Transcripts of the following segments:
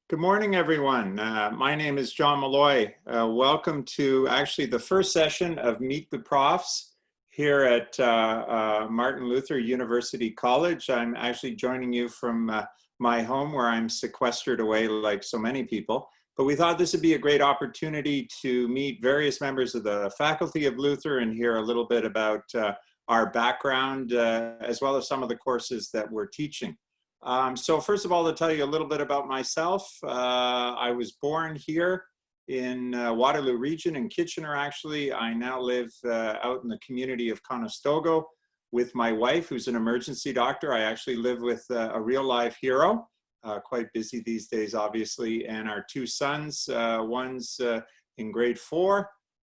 Good morning, everyone. My name is John Milloy. Welcome to actually the first session of Meet the Profs here at Martin Luther University College. I'm actually joining you from my home where I'm sequestered away like so many people. But we thought this would be a great opportunity to meet various members of the faculty of Luther and hear a little bit about our background as well as some of the courses that we're teaching. So first of all, to tell you a little bit about myself, I was born here in Waterloo region in Kitchener, actually. I now live out in the community of Conestoga with my wife, who's an emergency doctor. I actually live with a real life hero, quite busy these days, obviously, and our two sons. One's in grade 4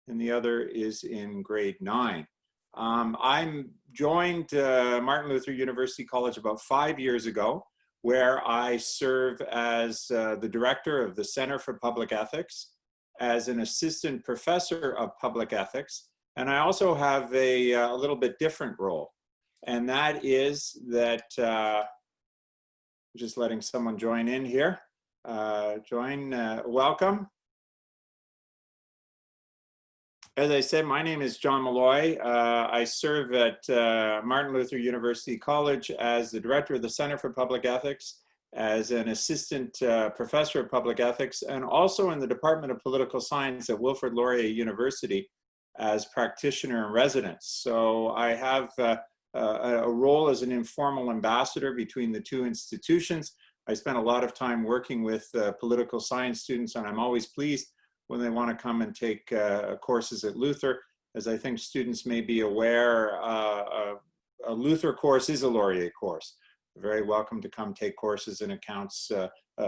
and the other is in grade 9. I joined Martin Luther University College about 5 years ago, where I serve as the director of the Center for Public Ethics, as an assistant professor of public ethics, and I also have a little bit different role, and that is that, just letting someone join in here. Welcome. As I said, my name is John Milloy. I serve at Martin Luther University College as the director of the Center for Public Ethics, as an assistant professor of public ethics, and also in the Department of Political Science at Wilfrid Laurier University as practitioner in residence. So I have a role as an informal ambassador between the two institutions. I spent a lot of time working with political science students, and I'm always pleased when they want to come and take courses at Luther. As I think students may be aware, a Luther course is a Laurier course. You're very welcome to come take courses, and it counts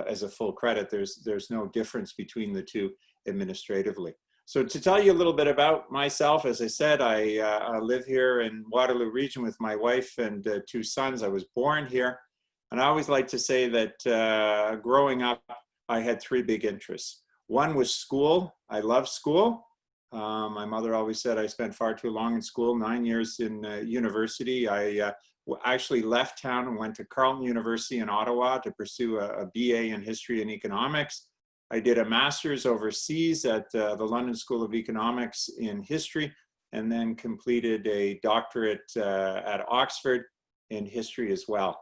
as a full credit. There's no difference between the two administratively. So to tell you a little bit about myself, as I said, I live here in Waterloo region with my wife and two sons. I was born here. And I always like to say that growing up, I had 3 big interests. One was school. I love school. My mother always said I spent far too long in school, 9 years in university. I actually left town and went to Carleton University in Ottawa to pursue a BA in history and economics. I did a master's overseas at the London School of Economics in history, and then completed a doctorate at Oxford in history as well.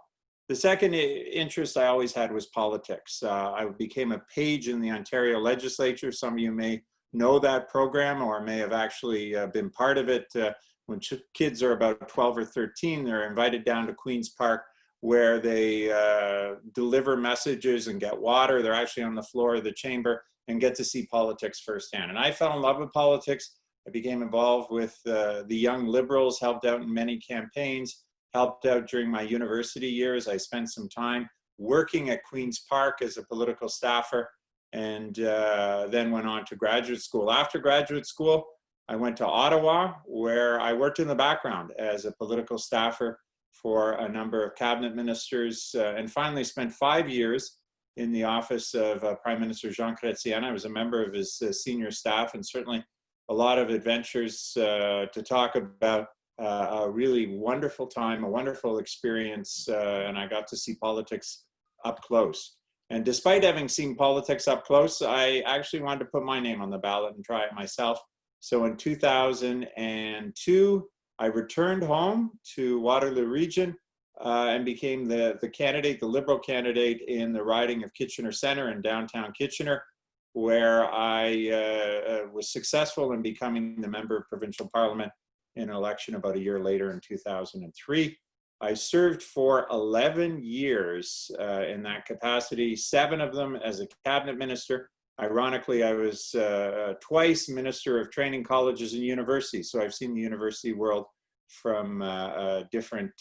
The second interest I always had was politics. I became a page in the Ontario legislature. Some of you may know that program or may have actually been part of it. When kids are about 12 or 13, they're invited down to Queen's Park, where they deliver messages and get water. They're actually on the floor of the chamber and get to see politics firsthand. And I fell in love with politics. I became involved with the Young Liberals, helped out in many campaigns, helped out during my university years. I spent some time working at Queen's Park as a political staffer, and then went on to graduate school. After graduate school, I went to Ottawa, where I worked in the background as a political staffer for a number of cabinet ministers, and finally spent 5 years in the office of Prime Minister Jean Chrétien. I was a member of his senior staff, and certainly a lot of adventures to talk about. A really wonderful time, a wonderful experience, and I got to see politics up close. And despite having seen politics up close, I actually wanted to put my name on the ballot and try it myself. So in 2002, I returned home to Waterloo region and became the candidate, the Liberal candidate in the riding of Kitchener Centre in downtown Kitchener, where I was successful in becoming the member of provincial parliament in an election about a year later in 2003. I served for 11 years in that capacity, 7 of them as a cabinet minister. Ironically, I was twice Minister of Training Colleges and Universities, so I've seen the university world from different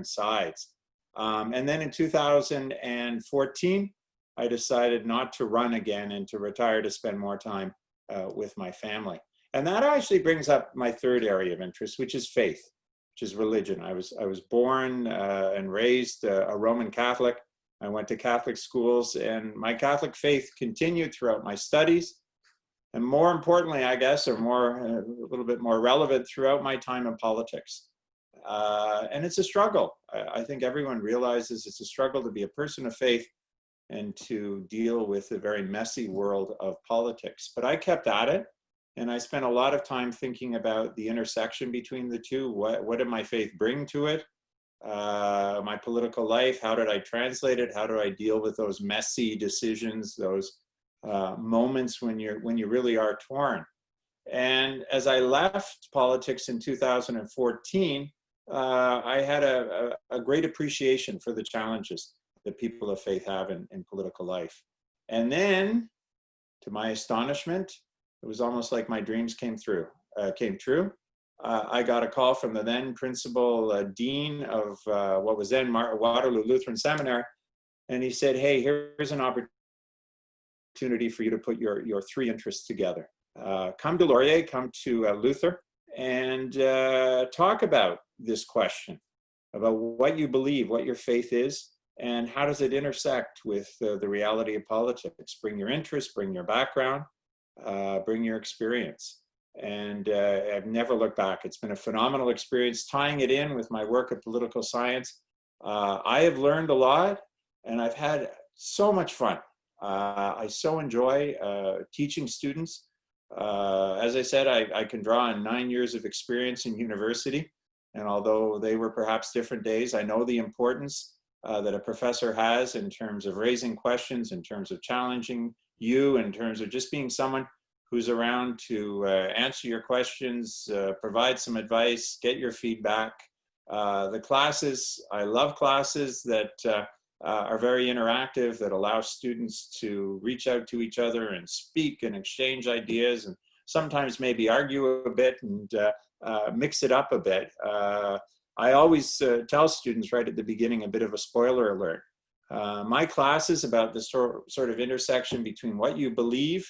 sides. And then in 2014, I decided not to run again and to retire to spend more time with my family. And that actually brings up my third area of interest, which is faith, which is religion. I was born and raised a Roman Catholic. I went to Catholic schools, and my Catholic faith continued throughout my studies. And more importantly, I guess, or a little bit more relevant, throughout my time in politics. And it's a struggle. I think everyone realizes it's a struggle to be a person of faith and to deal with the very messy world of politics. But I kept at it, and I spent a lot of time thinking about the intersection between the two. What did my faith bring to it? My political life, how did I translate it? How do I deal with those messy decisions, those moments when you really are torn? And as I left politics in 2014, I had a great appreciation for the challenges that people of faith have in political life. And then, to my astonishment, it was almost like my dreams came true. I got a call from the then principal dean of what was then Waterloo Lutheran Seminary, and he said, "Hey, here's an opportunity for you to put your three interests together. Come to Laurier, come to Luther, and talk about this question about what you believe, what your faith is, and how does it intersect with the reality of politics. Bring your interest, bring your background, bring your experience." And I've never looked back. It's been a phenomenal experience, tying it in with my work of political science. I have learned a lot, and I've had so much fun. I so enjoy teaching students. As I said, I can draw on 9 years of experience in university. And although they were perhaps different days, I know the importance that a professor has in terms of raising questions, in terms of challenging you, in terms of just being someone who's around to answer your questions, provide some advice, get your feedback. The classes, I love classes that are very interactive, that allow students to reach out to each other and speak and exchange ideas, and sometimes maybe argue a bit and mix it up a bit. I always tell students right at the beginning a bit of a spoiler alert. My class is about the sort of intersection between what you believe,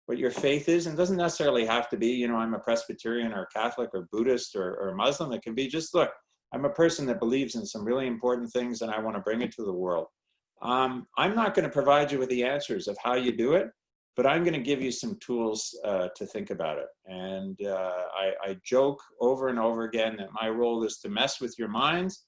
what your faith is, and doesn't necessarily have to be, you know, I'm a Presbyterian or Catholic or Buddhist or Muslim. It can be just, look, I'm a person that believes in some really important things and I want to bring it to the world. I'm not going to provide you with the answers of how you do it, but I'm going to give you some tools to think about it. And I joke over and over again that my role is to mess with your minds.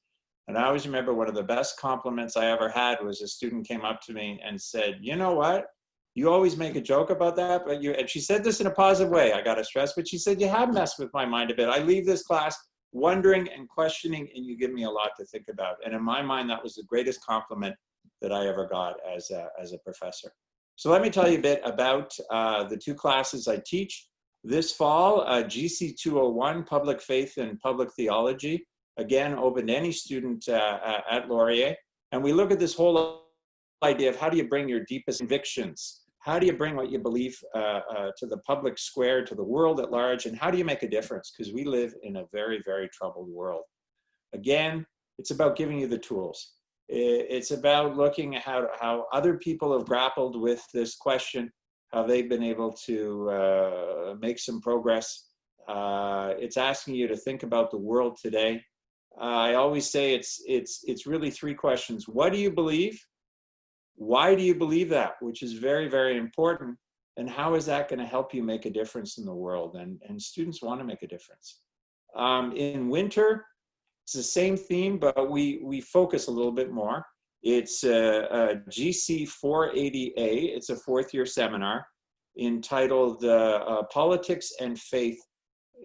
And I always remember one of the best compliments I ever had was a student came up to me and said, "You know what? You always make a joke about that, but and she said this in a positive way, I got to stress, but she said, you have messed with my mind a bit. I leave this class wondering and questioning, and you give me a lot to think about." And in my mind, that was the greatest compliment that I ever got as a professor. So let me tell you a bit about the two classes I teach. This fall, GC 201, Public Faith and Public Theology, again, open to any student at Laurier. And we look at this whole idea of how do you bring your deepest convictions, how do you bring what you believe to the public square, to the world at large, and how do you make a difference? Because we live in a very, very troubled world. Again, it's about giving you the tools. It's about looking at how other people have grappled with this question, how they've been able to make some progress. It's asking you to think about the world today. I always say it's really three questions. What do you believe? Why do you believe that? Which is very, very important. And how is that going to help you make a difference in the world? And students want to make a difference. In winter, it's the same theme, but we focus a little bit more. It's GC 480A. It's a fourth-year seminar entitled Politics and Faith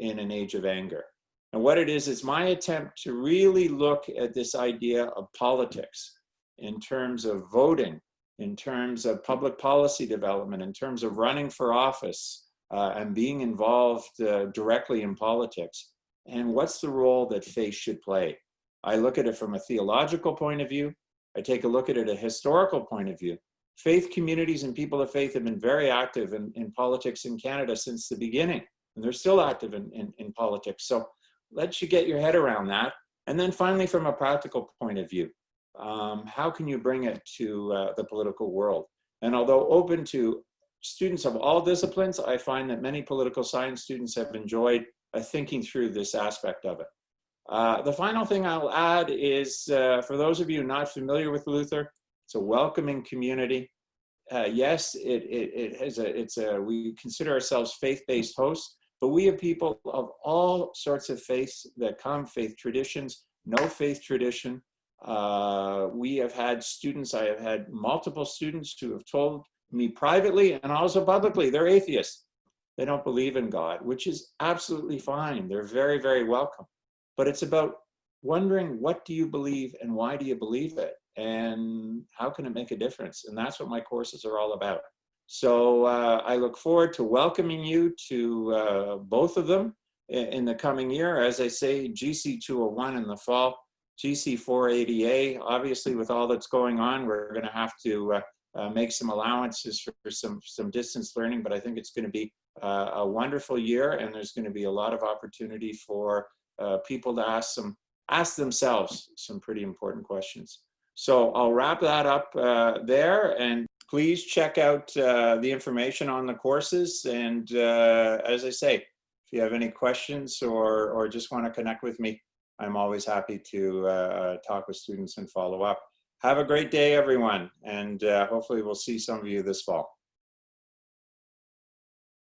in an Age of Anger. And what it is my attempt to really look at this idea of politics in terms of voting, in terms of public policy development, in terms of running for office and being involved directly in politics. And what's the role that faith should play? I look at it from a theological point of view. I take a look at it a historical point of view. Faith communities and people of faith have been very active in politics in Canada since the beginning, and they're still active in politics. So let you get your head around that. And then finally, from a practical point of view, how can you bring it to the political world? And although open to students of all disciplines, I find that many political science students have enjoyed thinking through this aspect of it. The final thing I'll add is, for those of you not familiar with Luther, it's a welcoming community. Yes, we consider ourselves faith-based hosts, but we have people of all sorts of faiths that come, faith traditions, no faith tradition. We have had students, I have had multiple students who have told me privately and also publicly, they're atheists. They don't believe in God, which is absolutely fine. They're very, very welcome. But it's about wondering, what do you believe and why do you believe it? And how can it make a difference? And that's what my courses are all about. So I look forward to welcoming you to both of them in the coming year. As I say, GC 201 in the fall, GC 480A, obviously with all that's going on, we're going to have to make some allowances for some distance learning, but I think it's going to be a wonderful year, and there's going to be a lot of opportunity for people to ask themselves some pretty important questions. So I'll wrap that up there, and please check out the information on the courses. And as I say, if you have any questions or just want to connect with me, I'm always happy to talk with students and follow up. Have a great day, everyone, and hopefully we'll see some of you this fall.